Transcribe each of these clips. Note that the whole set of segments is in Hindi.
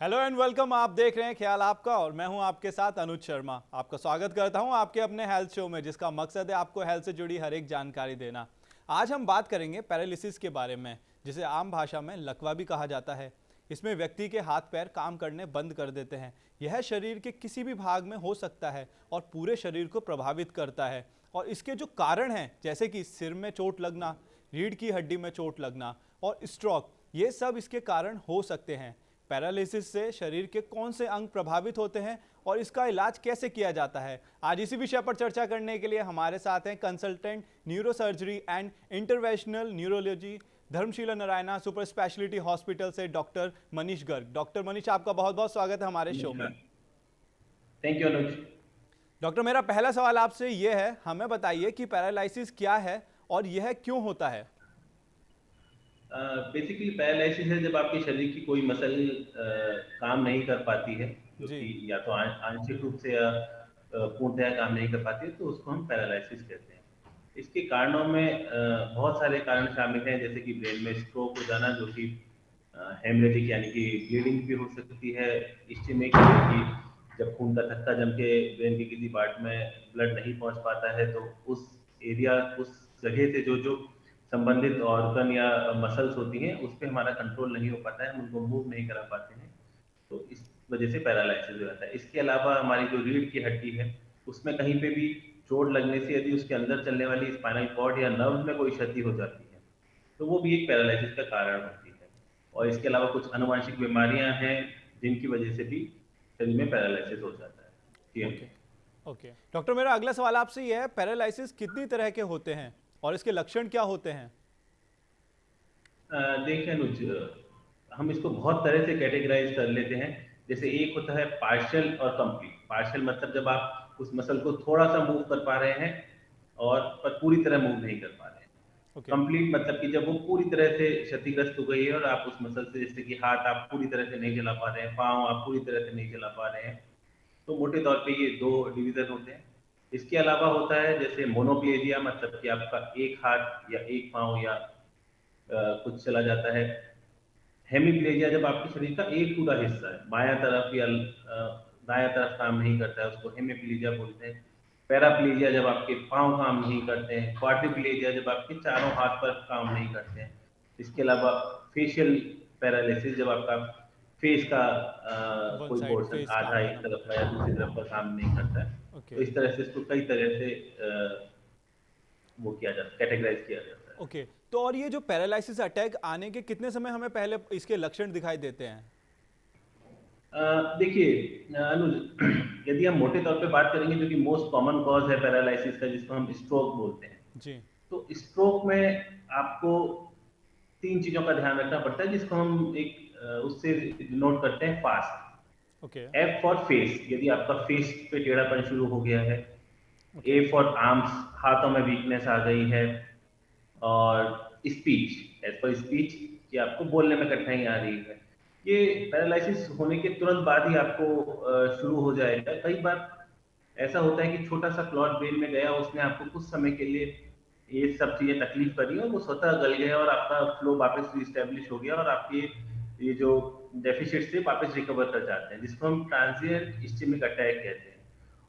Hello and welcome. आप देख रहे हैं ख्याल आपका और मैं हूं आपके साथ अनुज शर्मा। आपका स्वागत करता हूं आपके अपने हेल्थ शो में, जिसका मकसद है आपको हेल्थ से जुड़ी हर एक जानकारी देना। आज हम बात करेंगे पैरालिसिस के बारे में, जिसे आम भाषा में लकवा भी कहा जाता है। इसमें व्यक्ति के हाथ पैर काम करने बंद कर देते हैं। यह शरीर के किसी भी भाग में हो सकता है और पूरे शरीर को प्रभावित करता है। और इसके जो कारण हैं, जैसे कि सिर में चोट लगना, रीढ़ की हड्डी में चोट लगना और स्ट्रोक, ये सब इसके कारण हो सकते हैं। पैरालिसिस से शरीर के कौन से अंग प्रभावित होते हैं और इसका इलाज कैसे किया जाता है, आज इसी विषय पर चर्चा करने के लिए हमारे साथ हैं consultant neuro surgery and interventional neurology, Dharamshila Narayana super speciality hospital से डॉक्टर मनीष गर्ग। डॉक्टर मनीष, आपका बहुत बहुत स्वागत है हमारे शो में। Thank you Anuj. डॉक्टर, मेरा पहला सवाल आपसे यह है, हमें बताइए कि पैरालिसिस क्या है और यह क्यों होता है। बेसिकली पैरालिसिस है जब आपके शरीर की कोई मसल काम नहीं कर पाती है, जी। क्योंकि या तो आंशिक रूप से या पूर्णतः काम नहीं कर पाती है, तो उसको हम पैरालिसिस कहते हैं। इसके कारणों में बहुत सारे कारण शामिल हैं, जैसे कि ब्रेन में स्ट्रोक हो जाना, जो कि हेमरेजिक यानी कि ब्लीडिंग भी हो सकती है। इस्चेमिक कि जब खून का थक्का जम के ब्रेन के किसी पार्ट में ब्लड नहीं पहुंच पाता है, तो उस एरिया, उस जगह से जो जो संबंधित ऑर्गन या मसल्स होती हैं, उस पे हमारा कंट्रोल नहीं हो पाता है, हम उनको मूव नहीं करा पाते हैं, तो इस वजह से पैरालिसिस हो जाता है। इसके अलावा हमारी जो रीढ़ की हड्डी है, उसमें कहीं पे भी चोट लगने से यदि उसके अंदर चलने वाली स्पाइनल कॉर्ड या नर्व में कोई क्षति हो जाती है, तो वो भी एक पैरालिसिस का कारण होती है। और इसके अलावा कुछ आनुवंशिक बीमारियां हैं जिनकी वजह से भी शरीर में पैरालिसिस हो जाता है। ओके ओके डॉक्टर, मेरा अगला सवाल आपसे यह है, पैरालिसिस कितनी तरह के होते हैं और इसके लक्षण क्या होते हैं। देखिए अनुज, हम इसको बहुत तरह से कैटेगराइज कर लेते हैं। जैसे एक होता है पार्शियल और कंप्लीट। पार्शियल मतलब जब आप उस मसल को थोड़ा सा मूव कर पा रहे हैं और पर पूरी तरह मूव नहीं कर पा रहे हैं। ओके। कंप्लीट मतलब कि जब वो पूरी तरह से क्षतिग्रस्त हो गई है और आप उस मसल से, जैसे कि हाथ आप पूरी तरह से नहीं चला पा रहे हैं, पाँव आप पूरी तरह से नहीं चला पा रहे हैं, तो मोटे तौर पे ये दो डिवीजन होते हैं। इसके अलावा होता है जैसे मोनोप्लेजिया, मतलब कि आपका एक हाथ या एक पाँव या कुछ चला जाता है। हेमीप्लेजिया जब आपके शरीर का एक पूरा हिस्सा है, बायां तरफ या दायां तरफ काम नहीं करता है, उसको हेमीप्लेजिया बोलते हैं। पैराप्लेजिया जब आपके पांव काम नहीं करते हैं। क्वाड्रिप्लेजिया जब आपके चारों हाथ पर काम नहीं करते हैं। इसके अलावा फेशियल पैरालिसिस, जब आपका फेस का वन कोई साइड पोर्शन फेस काम आधा नहीं एक करता। तरफ का या दूसरी तरफ का काम नहीं करता है, ओके तो इस तरह से इसको कई तरह से वो किया जाता है, कैटेगराइज किया जाता है। ओके, तो और ये जो पैरालिसिस अटैक आने के कितने समय हमें पहले इसके लक्षण दिखाई देते हैं। देखिए अनुज, यदि हम मोटे तौर पे बात करेंगे, जो कि मोस्ट कॉमन कॉज है पैरालिसिस का, जिसको हम स्ट्रोक बोलते हैं, जी। तो स्ट्रोक में आपको तीन चीजों का ध्यान रखना पड़ता है, जिसको हम एक उससे डिनोट करते हैं fast. Okay F for face, यदि आपका फेस पे टेढ़ापन शुरू हो गया है। ओके ए फॉर आर्म्स, हाथों में वीकनेस आ गई है। और स्पीच, एज पर स्पीच, कि आपको बोलने में कठिनाई आ रही है। ये पैरालिसिस होने के तुरंत बाद ही आपको शुरू हो जाएगा। कई बार ऐसा होता है कि छोटा सा क्लॉट ब्रेन में गया, उसने आपको कुछ समय के लिए ये सब चीजें तकलीफ करी और वो स्वतः गल गया और आपका फ्लो वापस रिस्टेब्लिश हो गया और आपके ये जो डेफिसिट से वापस रिकवर कर जाते हैं, जिसको हम ट्रांजिएंट इस्चेमिक अटैक कहते हैं।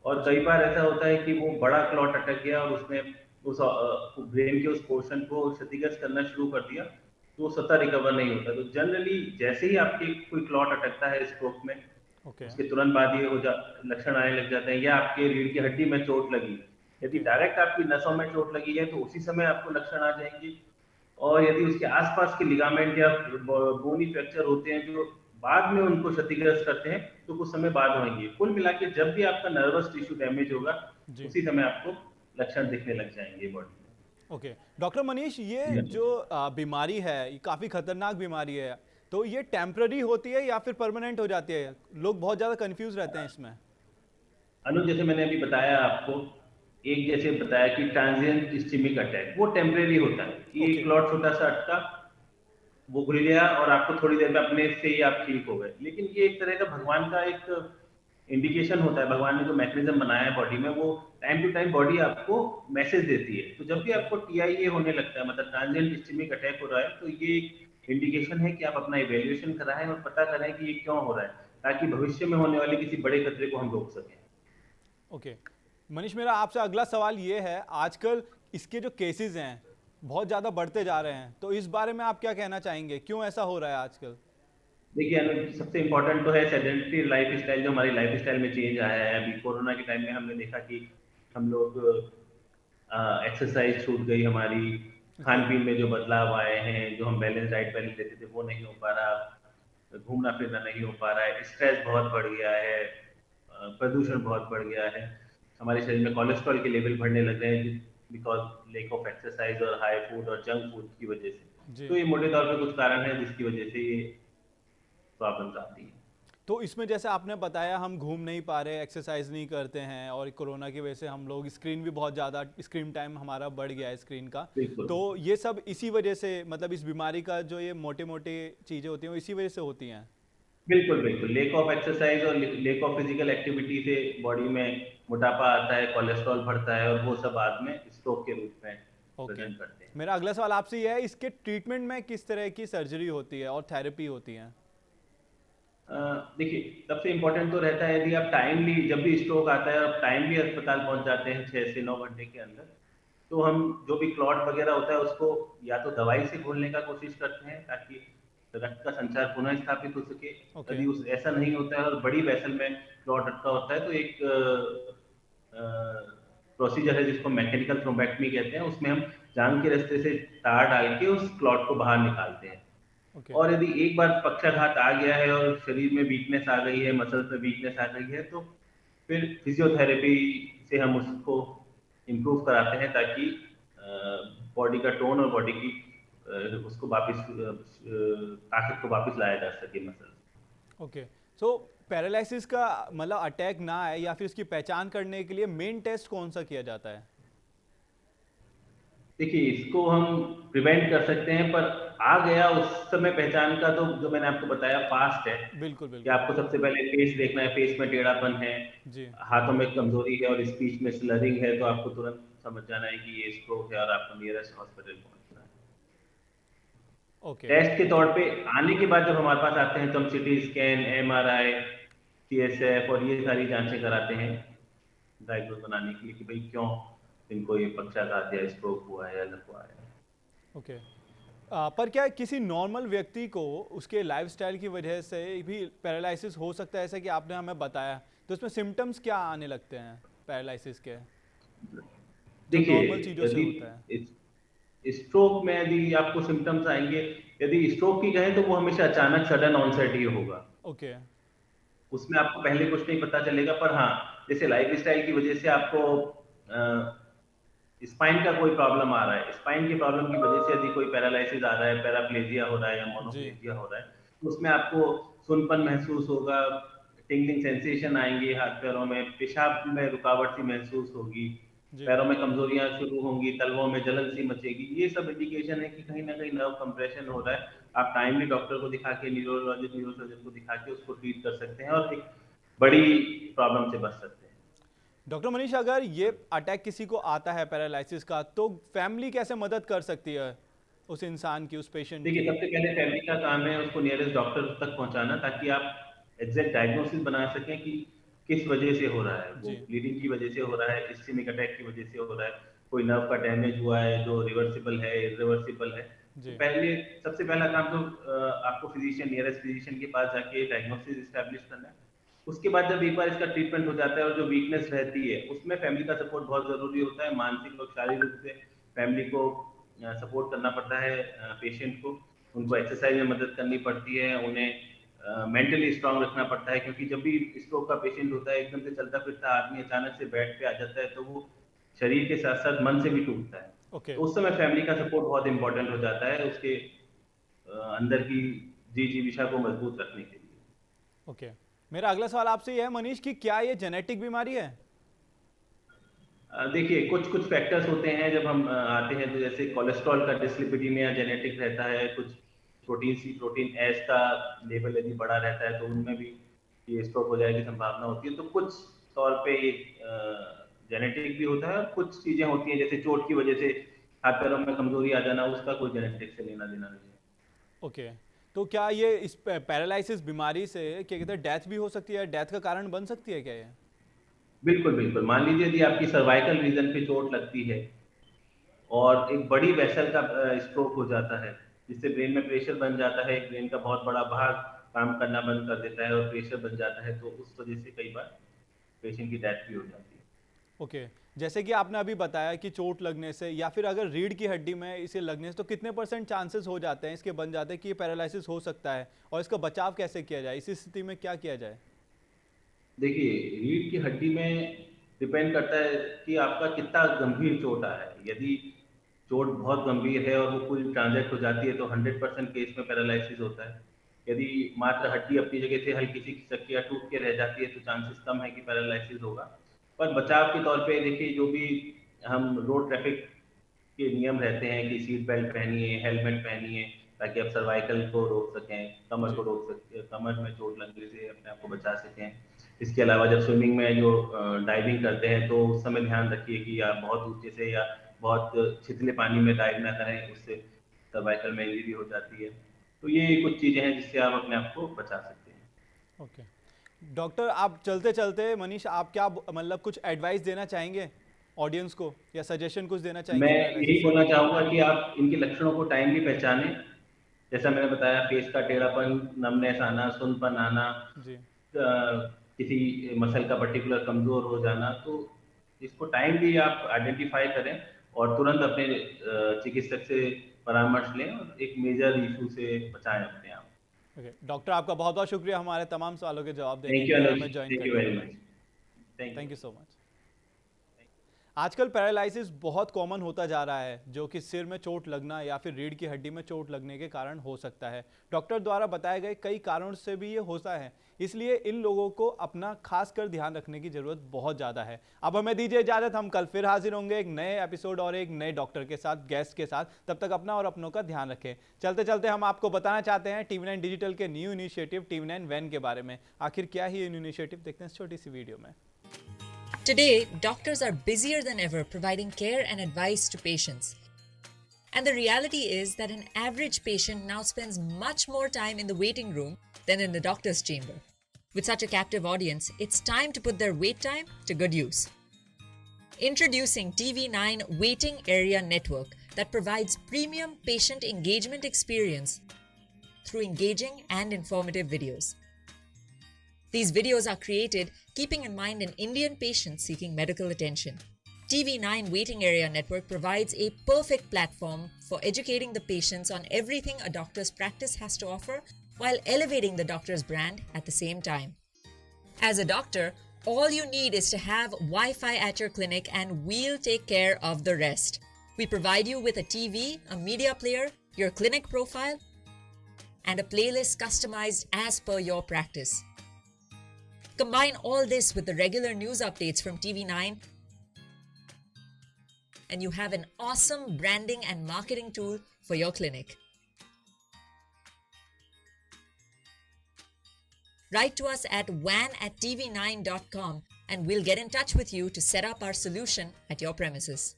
और जी। कई बार ऐसा होता है कि वो बड़ा क्लॉट अटक गया और उसने उस ब्रेन के उस पोर्शन को क्षतिग्रस्त करना शुरू कर दिया, तो वो स्वतः रिकवर नहीं होता। तो जनरली जैसे ही आपके कोई क्लॉट अटकता है स्ट्रोक में, ओके उसके तुरंत बाद ये लक्षण आने लग जाते हैं। या आपके रीढ़ की हड्डी में चोट लगी, यदि ओके डायरेक्ट आपकी नसों में चोट लगी है, तो उसी समय आपको लक्षण आ जाएंगे। और यदि उसके आसपास के लिगामेंट या बोनी फ्रैक्चर होते हैं, जो बाद में उनको क्षतिग्रस्त करते हैं, तो कुछ समय बाद होंगे। कुल मिला के जब भी आपका नर्वस टिश्यू डैमेज होगा, जी। उसी समय आपको लक्षण दिखने लग जाएंगे बॉडी ओके डॉक्टर मनीष, ये में। जो बीमारी है ये काफ़ी खतरनाक बीमारी है, तो ये टेम्पररी होती है या फिर परमानेंट हो जाती है। लोग बहुत ज़्यादा कंफ्यूज रहते हैं इसमें। अनुज, जैसे मैंने अभी बताया आपको, एक जैसे बताया कि ट्रांजिएंट इस्चेमिक अटैक, वो टेम्परेरी होता है कि एक ओके क्लॉट छोटा सा अटका, वो घुल गया और आपको थोड़ी देर में अपने से ही आप ठीक हो गए। लेकिन ये एक तरह का भगवान का एक इंडिकेशन होता है। भगवान ने जो मैकेनिज्म बनाया है बॉडी में, वो टाइम टू टाइम बॉडी आपको मैसेज देती है। तो जब भी ओके आपको टीआईए होने लगता है, मतलब ट्रांजिएंट इस्चेमिक अटैक हो रहा है, तो ये एक इंडिकेशन है कि आप अपना इवेल्युएशन कराएं और पता करें कि ये क्यों हो रहा है। ताकि भविष्य में होने वाले किसी बड़े खतरे को हम रोक सकें। ओके। मनीष, मेरा आपसे अगला सवाल ये है, आजकल इसके जो केसेस हैं बहुत ज़्यादा बढ़ते जा रहे हैं, तो इस बारे में आप क्या कहना चाहेंगे, क्यों ऐसा हो रहा है आजकल? देखिए सबसे इम्पोर्टेंट तो है सेडेंटरी लाइफ स्टाइल, जो हमारी लाइफ स्टाइल में चेंज आया है। अभी कोरोना के टाइम में हमने देखा कि हम लोग एक्सरसाइज छूट गई हमारी, खान ओके। पीन में जो बदलाव आए हैं, जो हम बैलेंस डाइट पहले लेते थे वो नहीं हो पा रहा, घूमना फिरना नहीं हो पा रहा है, स्ट्रेस बहुत बढ़ गया है, प्रदूषण बहुत बढ़ गया है, हमारे शरीर में कोलेस्ट्रॉल के लेवल बढ़ने लग गए हैं बिकॉज लेक ऑफ एक्सरसाइज और हाई फूड और जंक फूड की वजह से। जी। तो ये मोटे तौर पे कुछ कारण है जिसकी वजह से ये प्रॉब्लम्स आती हैं। तो इसमें जैसे आपने बताया हम घूम नहीं पा रहे, एक्सरसाइज नहीं करते हैं, और कोरोना की वजह से हम लोग स्क्रीन भी बहुत ज़्यादा, स्क्रीन टाइम हमारा बढ़ गया है स्क्रीन का। बिल्कुल तो ये सब इसी वजह से, मतलब इस बीमारी का जो ये मोटे मोटे चीज़ें होती हैं वो इसी वजह से होती हैं। बिल्कुल बिल्कुल, लेक ऑफ एक्सरसाइज और लेक ऑफ फिजिकल एक्टिविटी से बॉडी में मोटापा आता है, कोलेस्ट्रॉल बढ़ता है और वो सब बाद में स्ट्रोक के रूप में ओके। प्रेजेंट करते हैं। मेरा अगला सवाल आपसे ये है, इसके ट्रीटमेंट में किस तरह की सर्जरी होती है और थेरेपी होती है? देखिए सबसे इम्पोर्टेंट तो रहता है, यदि आप टाइमली, जब भी स्ट्रोक आता है और टाइमली अस्पताल पहुंच जाते हैं 6 से 9 घंटे के अंदर, तो हम जो भी क्लॉट वगैरह होता है उसको या तो दवाई से घोलने का कोशिश करते हैं ताकि रक्त का संचार पुनः स्थापित हो सके। ओके। यदि उस ऐसा नहीं होता है और बड़ी वेसल में क्लॉट अटका होता है तो एक प्रोसीजर है जिसको मैकेनिकल थ्रोम्बेक्टमी कहते हैं, उसमें हम जांग के रास्ते से तार डाल के उस क्लॉट को बाहर निकालते हैं। ओके। और यदि एक बार पक्षाघात आ गया है और शरीर में वीकनेस आ गई है, मसल्स में वीकनेस आ गई है, तो फिर फिजियोथेरेपी से हम उसको इम्प्रूव कराते हैं ताकि बॉडी का टोन और बॉडी की उसको वापस ताकत को वापस लाया जा सके मसल। ओके। सो पैरालिसिस का मतलब अटैक ना आए या फिर इसकी पहचान करने के लिए मेन टेस्ट कौन सा किया जाता है? देखिए इसको हम प्रिवेंट कर सकते हैं, पर आ गया उस समय पहचान का तो जो मैंने आपको बताया फास्ट है बिल्कुल कि बिल्कुल। आपको सबसे पहले फेस देखना है, फेस में टेढ़ापन है, जी। हाथों में कमजोरी है और स्पीच में स्लरिंग है, तो आपको तुरंत समझ जाना है कि ये स्ट्रोक है और आपको नियरेस्ट हॉस्पिटल पहुंचना है। ओके। टेस्ट के तौर पे आने के बाद जब हमारे पास आते हैं तो हम सीटी स्कैन, एमआरआई, सीएसएफ और ये सारी जांचें कराते हैं डायग्नोज बनाने के लिए कि भाई क्यों इनको ये पक्षाघात या स्ट्रोक हुआ है या लग हुआ है। ओके। पर क्या किसी नॉर्मल व्यक्ति को उसके लाइफस्टाइल की वजह से भी पैरालिसिस हो सकता है, ऐसा कि आपने हमें बताया, तो इसमें सिम्टम्स क्या आने लगते हैं पैरालिसिस के, जो देखिए नॉर्मल चीज़ों से यदि होता है? स्ट्रोक में यदि आपको सिम्टम्स आएंगे, यदि स्ट्रोक की कहें तो वो हमेशा अचानक सडन ऑनसेट ही होगा, ओके। उसमें आपको पहले कुछ नहीं पता चलेगा। पर हाँ, जैसे लाइफ स्टाइल की वजह से आपको स्पाइन का कोई प्रॉब्लम आ रहा है, स्पाइन की प्रॉब्लम की वजह से यदि कोई पैरालिसिस आ रहा है, पैराप्लेजिया हो रहा है या जी। मोनोप्लेजिया हो रहा है, तो उसमें आपको सुनपन महसूस होगा, टिंगलिंग सेंसेशन आएंगे हाथ पैरों में, पेशाब में रुकावट सी महसूस होगी, जी। पैरों में कमजोरियां शुरू होंगी, तलवों में जलन सी मचेगी। ये सब इंडिकेशन है कि कहीं ना कहीं नर्व कंप्रेशन हो रहा है। आप टाइमली डॉक्टर को दिखा के, न्यूरोलॉजिस्ट न्यूरोसर्जन को दिखा के उसको ट्रीट कर सकते हैं और एक बड़ी प्रॉब्लम से बच सकते हैं। डॉक्टर मनीष, अगर ये अटैक किसी को आता है पैरालिसिस का, तो फैमिली कैसे मदद कर सकती है उस इंसान की, उस पेशेंट देखिए की? सबसे पहले फैमिली का काम है उसको नियरेस्ट डॉक्टर तक पहुंचाना ताकि आप एग्जैक्ट डायग्नोसिस बना सकें कि किस वजह से हो रहा है, वो जी। ब्लीडिंग की वजह से हो रहा है, इस्केमिक अटैक की वजह से हो रहा है, कोई नर्व का डैमेज हुआ है जो रिवर्सिबल है, इरिवर्सिबल है। तो जी। पहले सबसे पहला काम तो आपको फिजिशियन, नियरेस्ट फिजिशियन के पास जाके डायग्नोसिस इस्टेब्लिश करना है। उसके बाद जब एक बार इसका ट्रीटमेंट हो जाता है और जो वीकनेस रहती है उसमें फैमिली का सपोर्ट बहुत जरूरी होता है, मानसिक और शारीरिक रूप से फैमिली को सपोर्ट करना पड़ता है पेशेंट को, उनको जी। एक्सरसाइज में मदद करनी पड़ती है, उन्हें मेंटली स्ट्रांग रखना पड़ता है, क्योंकि जब भी स्ट्रोक का पेशेंट होता है एकदम से चलता फिरता आदमी अचानक से बेड पे आ जाता है तो वो शरीर के साथ साथ मन से भी टूटता है। ओके। तो उस समय फैमिली का सपोर्ट बहुत इंपॉर्टेंट हो जाता है उसके अंदर की जी जीविका को मजबूत रखने के लिए। ओके। मेरा अगला सवाल आपसे ये है मनीष, कि क्या ये जेनेटिक बीमारी है? देखिए कुछ कुछ फैक्टर्स होते हैं जब हम आते हैं, तो जैसे कोलेस्ट्रॉल का डिसलिपिडीमिया जेनेटिक रहता है, कुछ प्रोटीन सी, प्रोटीन एस का लेवल यदि बड़ा रहता है तो उनमें भी ये स्ट्रोक हो जाने की संभावना होती है। तो कुछ तौर पे ये जेनेटिक भी होता है और कुछ चीजें होती हैं जैसे चोट की वजह से हाथ पैरों में कमजोरी आ जाना, उसका कोई जेनेटिक से लेना देना नहीं है। ओके। तो क्या ये इस पैरालिसिस बीमारी से क्या कहते हैं डेथ भी हो सकती है, डेथ का कारण बन सकती है क्या ये? बिल्कुल, बिल्कुल। मान लीजिए यदि आपकी सर्वाइकल रीजन पे चोट लगती है और एक बड़ी वेसल का स्ट्रोक हो जाता है, जिससे ब्रेन में प्रेशर बन जाता है, ब्रेन का बहुत बड़ा भाग काम करना बंद कर देता है और प्रेशर बन जाता है, तो उस वजह से कई बार पेशेंट की डेथ भी हो जाती है। ओके, जैसे कि आपने अभी बताया कि चोट लगने से या फिर अगर रीढ़ की हड्डी में इसे लगने से तो कितने % चांसेस हो जाते हैं इसके बन जाते हैं कि ये पैरालिसिस हो सकता है, और इसका बचाव कैसे किया जाए, इसी स्थिति में क्या किया जाए? देखिए, रीढ़ की हड्डी में डिपेंड करता है कि आपका कितना गंभीर चोट आया है। यदि चोट बहुत गंभीर है और वो पूरी ट्रांजैक्ट हो जाती है, तो 100% केस में पैरालिसिस होता है। यदि मात्र हड्डी अपनी जगह से हल्की सी खिसक या टूट के रह जाती है, तो चांसेस कम है कि पैरालिसिस होगा। पर बचाव के तौर पे देखिए, जो भी हम रोड ट्रैफिक के नियम रहते हैं कि सीट बेल्ट पहनिए, हेलमेट पहनिए, ताकि आप सर्वाइकल को रोक सकें, कमर को जी। रोक सकें, कमर में चोट लगने से अपने आप को बचा सकें। इसके अलावा जब स्विमिंग में जो डाइविंग करते हैं, तो उस समय ध्यान रखिए कि आप बहुत ऊंचे से या बहुत छिछले पानी में डाइव ना करें, उससे सर्वाइकल में इंजरी हो जाती है। तो ये कुछ चीजें हैं जिससे आप अपने आप को बचा सकते हैं। ओके, डॉक्टर आप चलते चलते मनीष आप क्या मतलब कुछ एडवाइस देना चाहेंगे ऑडियंस को, या सजेशन कुछ देना मैं चाहेंगे यही पैरालिसिस के बोलना लिए? चाहूंगा कि आप इनके लक्षणों को टाइमली पहचानें। जैसा मैंने बताया, फेस का टेढ़ापन, नमनेस आना, सुनपन आना, जी। किसी मसल का पर्टिकुलर कमजोर हो जाना, तो इसको टाइमली आप आइडेंटिफाई करें और तुरंत अपने चिकित्सक से परामर्श लें और एक मेजर इशू से बचाएं अपने आप। ओके डॉक्टर, आपका बहुत बहुत शुक्रिया हमारे तमाम सवालों के जवाब देने थैंक के यू लिए अनुज, हमें ज्वाइन थैंक यू करने के वेरी लिए। Much. Thank you. Thank you so much. आजकल पैरालिसिस बहुत कॉमन होता जा रहा है, जो कि सिर में चोट लगना या फिर रीढ़ की हड्डी में चोट लगने के कारण हो सकता है। डॉक्टर द्वारा बताए गए कई कारणों से भी ये होता है, इसलिए इन लोगों को अपना खास कर ध्यान रखने की जरूरत बहुत ज़्यादा है। अब हमें दीजिए इजाज़त, हम कल फिर हाजिर होंगे एक नए एपिसोड और एक नए डॉक्टर के साथ, गेस्ट के साथ। तब तक अपना और अपनों का ध्यान रखें। चलते चलते हम आपको बताना चाहते हैं TV9 डिजिटल के न्यू इनिशिएटिव TV9 वैन के बारे में। आखिर क्या ही इनिशिएटिव, देखते हैं इस छोटी सी वीडियो में। Today, doctors are busier than ever providing care and advice to patients. And the reality is that an average patient now spends much more time in the waiting room than in the doctor's chamber. With such a captive audience, it's time to put their wait time to good use. Introducing TV9 Waiting Area Network that provides premium patient engagement experience through engaging and informative videos. These videos are created keeping in mind an Indian patient seeking medical attention. TV9 Waiting Area Network provides a perfect platform for educating the patients on everything a doctor's practice has to offer while elevating the doctor's brand at the same time. As a doctor, all you need is to have Wi-Fi at your clinic and we'll take care of the rest. We provide you with a TV, a media player, your clinic profile, and a playlist customized as per your practice. Combine all this with the regular news updates from TV9 and you have an awesome branding and marketing tool for your clinic. Write to us at van@tv9.com and we'll get in touch with you to set up our solution at your premises.